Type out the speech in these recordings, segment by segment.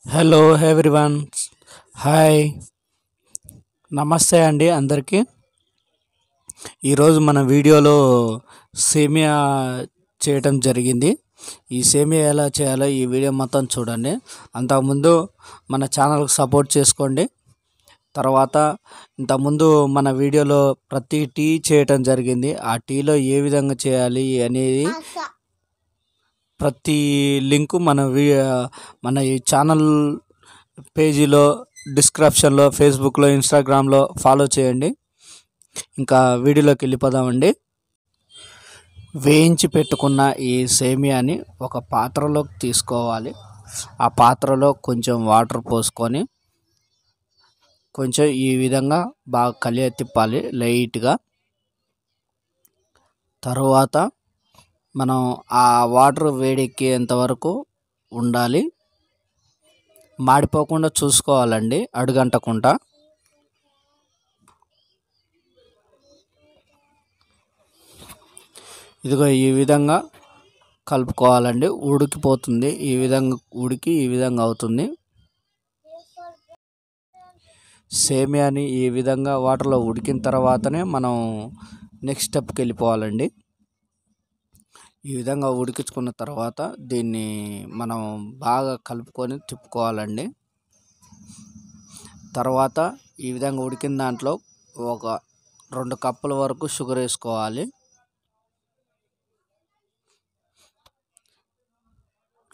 Hello everyone. Hi, నమస్తే అండి అందరికీ. ఈరోజు మన వీడియోలో సేమియా చేయటం జరిగింది. ఈ సేమియా ఎలా చేయాలో ఈ వీడియో మొత్తం చూడండి. అంతకుముందు మన ఛానల్కి సపోర్ట్ చేసుకోండి. తర్వాత ఇంతకుముందు మన వీడియోలో ప్రతి టీ చేయటం జరిగింది. ఆ టీలో ఏ విధంగా చేయాలి అనేది ప్రతి లింకు మన ఈ ఛానల్ పేజీలో, డిస్క్రిప్షన్లో, ఫేస్బుక్లో, ఇన్స్టాగ్రామ్లో ఫాలో చేయండి. ఇంకా వీడియోలోకి వెళ్ళిపోదామండి. వేయించి పెట్టుకున్న ఈ సేమియాని ఒక పాత్రలోకి తీసుకోవాలి. ఆ పాత్రలో కొంచెం వాటర్ పోసుకొని కొంచెం ఈ విధంగా బాగా కలియ తిప్పాలి లైట్గా. తరువాత మనం ఆ వాటర్ వేడెక్కేంత వరకు ఉండాలి. మాడిపోకుండా చూసుకోవాలండి, అడుగంటకుండా. ఇదిగో ఈ విధంగా కలుపుకోవాలండి. ఉడికిపోతుంది, ఈ విధంగా ఉడికి ఈ విధంగా అవుతుంది. సేమియాని ఈ విధంగా వాటర్లో ఉడికిన తర్వాతనే మనం నెక్స్ట్ స్టెప్కి వెళ్ళిపోవాలండి. ఈ విధంగా ఉడికించుకున్న తర్వాత దీన్ని మనం బాగా కలుపుకొని తిప్పుకోవాలండి. తర్వాత ఈ విధంగా ఉడికిన దాంట్లో ఒక 2 కప్పుల వరకు షుగర్ వేసుకోవాలి.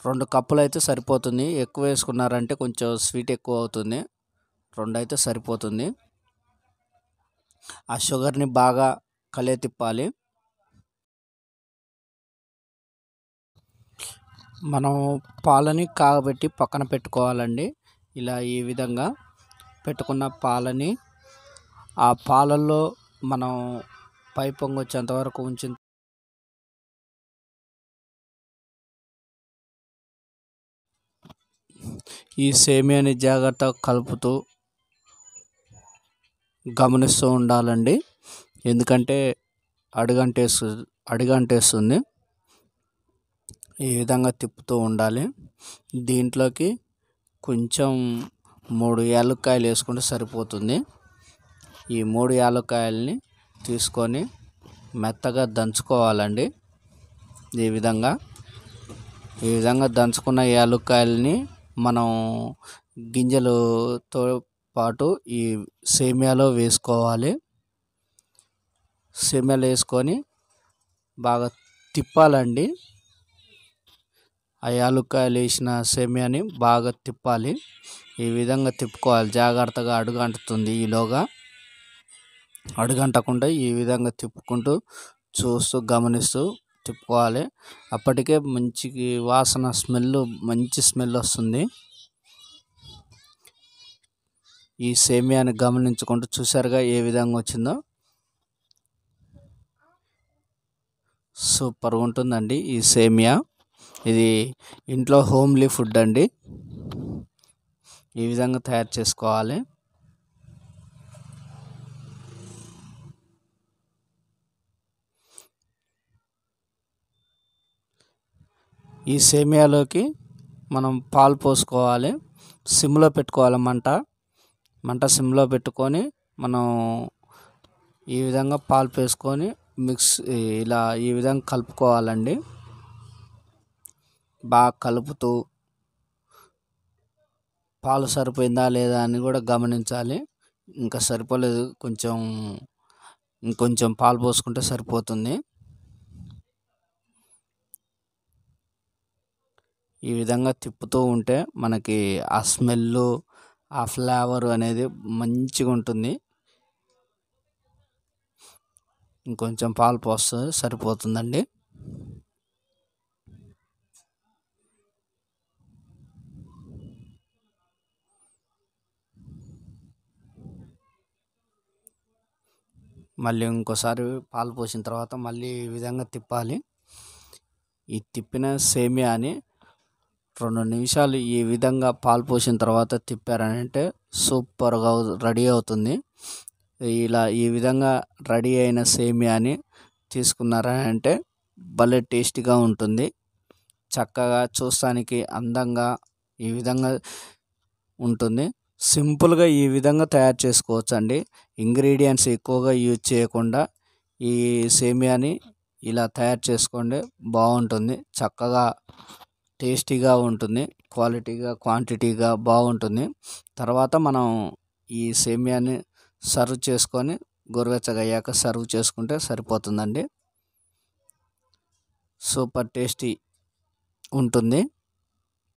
2 కప్పులు అయితే సరిపోతుంది. ఎక్కువ వేసుకున్నారంటే కొంచెం స్వీట్ ఎక్కువ అవుతుంది. 2 అయితే సరిపోతుంది. ఆ షుగర్ని బాగా కలియ తిప్పాలి. మనం పాలని కాగబెట్టి పక్కన పెట్టుకోవాలండి. ఇలా ఈ విధంగా పెట్టుకున్న పాలని ఆ పాలల్లో మనం పై పొంగు వచ్చేంత వరకు ఉంచిన ఈ సేమియాని జాగ్రత్తగా కలుపుతూ గమనిస్తూ ఉండాలండి. ఎందుకంటే అడుగంటేస్తుంది. ఈ విధంగా తిప్పుతూ ఉండాలి. దీంట్లోకి కొంచెం 3 యాలక్కాయలు వేసుకుంటే సరిపోతుంది. ఈ 3 యాలక్కాయలని తీసుకొని మెత్తగా దంచుకోవాలండి. ఈ విధంగా దంచుకున్న యాలక్కాయలని మనం గింజలతో పాటు ఈ సేమియాలో వేసుకోవాలి. సేమియాలో వేసుకొని బాగా తిప్పాలండి. ఆ యాలక్కాయలు వేసిన సేమియాని బాగా తిప్పాలి. ఈ విధంగా తిప్పుకోవాలి. జాగ్రత్తగా అడుగంటుతుంది. ఈలోగా అడుగంటకుండా ఈ విధంగా తిప్పుకుంటూ చూస్తూ గమనిస్తూ తిప్పుకోవాలి. అప్పటికే మంచి వాసన, మంచి స్మెల్ వస్తుంది. ఈ సేమియాని గమనించుకుంటూ చూసారుగా ఏ విధంగా వచ్చిందో. సూపర్గా ఉంటుందండి ఈ సేమియా. ఇది ఇంట్లో హోమ్లీ ఫుడ్ అండి. ఈ విధంగా తయారు చేసుకోవాలి. ఈ సేమియాలోకి మనం పాలు పోసుకోవాలి. సిమ్లో పెట్టుకోవాలి. మంట సిమ్లో పెట్టుకొని మనం ఈ విధంగా పాలు పోసుకొని ఇలా ఈ విధంగా కలుపుకోవాలండి. బాగా కలుపుతూ పాలు సరిపోయిందా లేదా అని కూడా గమనించాలి. ఇంకా సరిపోలేదు, ఇంకొంచెం పాలు పోసుకుంటే సరిపోతుంది. ఈ విధంగా తిప్పుతూ ఉంటే మనకి ఆ స్మెల్, ఆ ఫ్లేవర్ అనేది మంచిగా ఉంటుంది. ఇంకొంచెం పాలు పోస్తే సరిపోతుందండి. మళ్ళీ ఇంకోసారి పాలు పోసిన తర్వాత మళ్ళీ ఈ విధంగా తిప్పాలి. ఈ తిప్పిన సేమియాని 2 నిమిషాలు ఈ విధంగా పాలు పోసిన తర్వాత తిప్పారంటే సూపర్గా రెడీ అవుతుంది. ఈ విధంగా రెడీ అయిన సేమియాని తీసుకున్నారంటే భలే టేస్టీగా ఉంటుంది. చక్కగా చూస్తానికి అందంగా ఈ విధంగా ఉంటుంది. సింపుల్గా ఈ విధంగా తయారు చేసుకోవచ్చు అండి. ఇంగ్రీడియంట్స్ ఎక్కువగా యూజ్ చేయకుండా ఈ సేమియాని ఇలా తయారు చేసుకోండి, బాగుంటుంది. చక్కగా టేస్టీగా ఉంటుంది, క్వాంటిటీగా బాగుంటుంది. తర్వాత మనం ఈ సేమియాని సర్వ్ చేసుకొని గోరువెచ్చగా అయ్యాక సర్వ్ చేసుకుంటే సరిపోతుందండి. సూపర్ టేస్టీ ఉంటుంది.